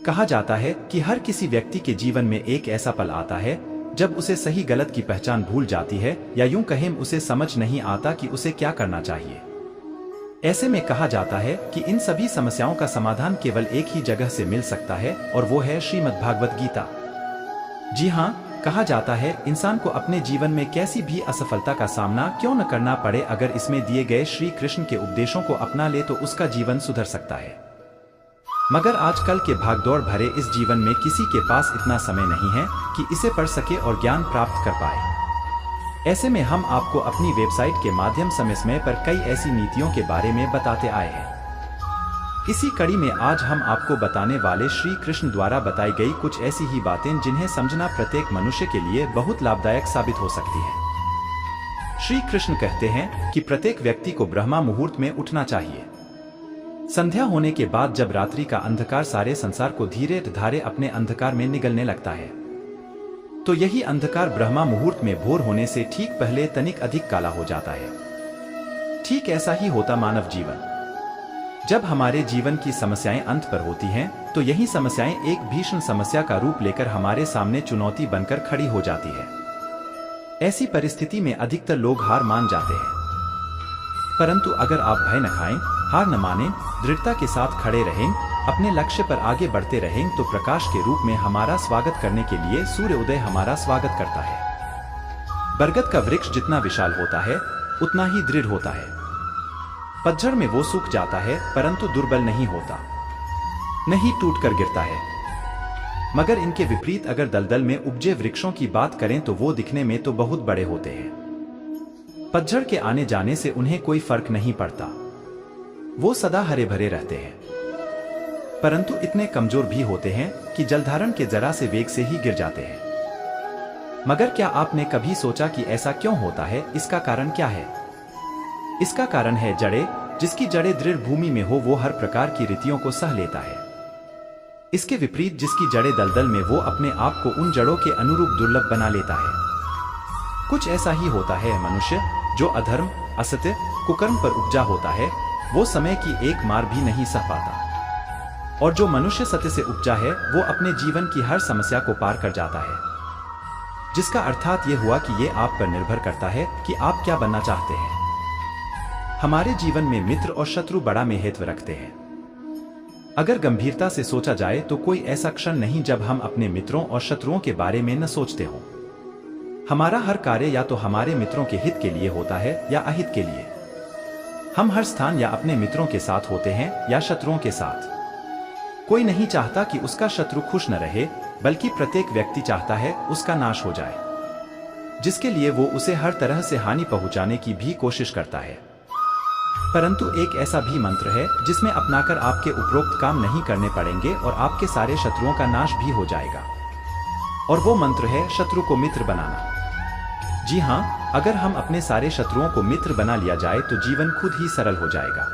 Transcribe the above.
कहा जाता है कि हर किसी व्यक्ति के जीवन में एक ऐसा पल आता है जब उसे सही गलत की पहचान भूल जाती है, या यूं कहें उसे समझ नहीं आता कि उसे क्या करना चाहिए। ऐसे में कहा जाता है कि इन सभी समस्याओं का समाधान केवल एक ही जगह से मिल सकता है, और वो है श्रीमद्भागवत गीता। जी हाँ, कहा जाता है इंसान को अपने जीवन में कैसी भी असफलता का सामना क्यों न करना पड़े, अगर इसमें दिए गए श्री कृष्ण के उपदेशों को अपना ले तो उसका जीवन सुधर सकता है। मगर आजकल के भागदौड़ भरे इस जीवन में किसी के पास इतना समय नहीं है कि इसे पढ़ सके और ज्ञान प्राप्त कर पाए। ऐसे में हम आपको अपनी वेबसाइट के माध्यम समय समय पर कई ऐसी नीतियों के बारे में बताते आए हैं। इसी कड़ी में आज हम आपको बताने वाले श्री कृष्ण द्वारा बताई गई कुछ ऐसी ही बातें जिन्हें समझना प्रत्येक मनुष्य के लिए बहुत लाभदायक साबित हो सकती है। श्री कृष्ण कहते हैं कि प्रत्येक व्यक्ति को ब्रह्मा मुहूर्त में उठना चाहिए। संध्या होने के बाद जब रात्रि का अंधकार सारे संसार को धीरे धारे अपने अंधकार में निगलने लगता है, तो यही अंधकार ब्रह्मा मुहूर्त में भोर होने से ठीक पहले तनिक अधिक काला हो जाता है। ठीक ऐसा ही होता मानव जीवन। जब हमारे जीवन की समस्याएं अंत पर होती हैं, तो यही समस्याएं एक भीषण समस्या का रूप लेकर हमारे सामने चुनौती बनकर खड़ी हो जाती है। ऐसी परिस्थिति में अधिकतर लोग हार मान जाते हैं। परंतु अगर आप भय न खाएं, हार न मानें, दृढ़ता के साथ खड़े रहें, अपने लक्ष्य पर आगे बढ़ते रहें, तो प्रकाश के रूप में हमारा स्वागत करने के लिए सूर्य उदय हमारा स्वागत करता है। बरगद का वृक्ष जितना विशाल होता है उतना ही दृढ़ होता है। पतझड़ में वो सूख जाता है परंतु दुर्बल नहीं होता, नहीं टूटकर गिरता है। मगर इनके विपरीत अगर दलदल में उपजे वृक्षों की बात करें तो वो दिखने में तो बहुत बड़े होते हैं। पतझड़ के आने जाने से उन्हें कोई फर्क नहीं पड़ता, वो सदा हरे भरे रहते हैं। परंतु इतने कमजोर भी होते हैं कि जलधारण के जरा से वेग से ही गिर जाते हैं। मगर क्या आपने कभी सोचा कि ऐसा क्यों होता है? इसका कारण क्या है? इसका कारण है जड़ें। जिसकी जड़ें दृढ़ भूमि में हो वो हर प्रकार की रीतियों को सह लेता है। इसके विपरीत जिसकी जड़ें दलदल में, वो अपने आप को उन जड़ों के अनुरूप दुर्लभ बना लेता है। कुछ ऐसा ही होता है मनुष्य, जो अधर्म, असत्य, कुकर्म पर उपजा होता है, वो समय की एक मार भी नहीं सह पाता। और जो मनुष्य सत्य से उपजा है वो अपने जीवन की हर समस्या को पार कर जाता है। जिसका अर्थात ये हुआ कि ये आप पर निर्भर करता है कि आप क्या बनना चाहते हैं। हमारे जीवन में मित्र और शत्रु बड़ा महत्व रखते हैं। अगर गंभीरता से सोचा जाए तो कोई ऐसा क्षण नहीं जब हम अपने मित्रों और शत्रुओं के बारे में न सोचते हों। हमारा हर कार्य या तो हमारे मित्रों के हित के लिए होता है या अहित के लिए। हम हर स्थान या अपने मित्रों के साथ होते हैं या शत्रुओं के साथ। कोई नहीं चाहता कि उसका शत्रु खुश न रहे, बल्कि प्रत्येक व्यक्ति चाहता है उसका नाश हो जाए, जिसके लिए वो उसे हर तरह से हानि पहुंचाने की भी कोशिश करता है। परंतु एक ऐसा भी मंत्र है जिसमें अपनाकर आपके उपरोक्त काम नहीं करने पड़ेंगे और आपके सारे शत्रुओं का नाश भी हो जाएगा। और वो मंत्र है शत्रु को मित्र बनाना। जी हाँ, अगर हम अपने सारे शत्रुओं को मित्र बना लिया जाए तो जीवन खुद ही सरल हो जाएगा।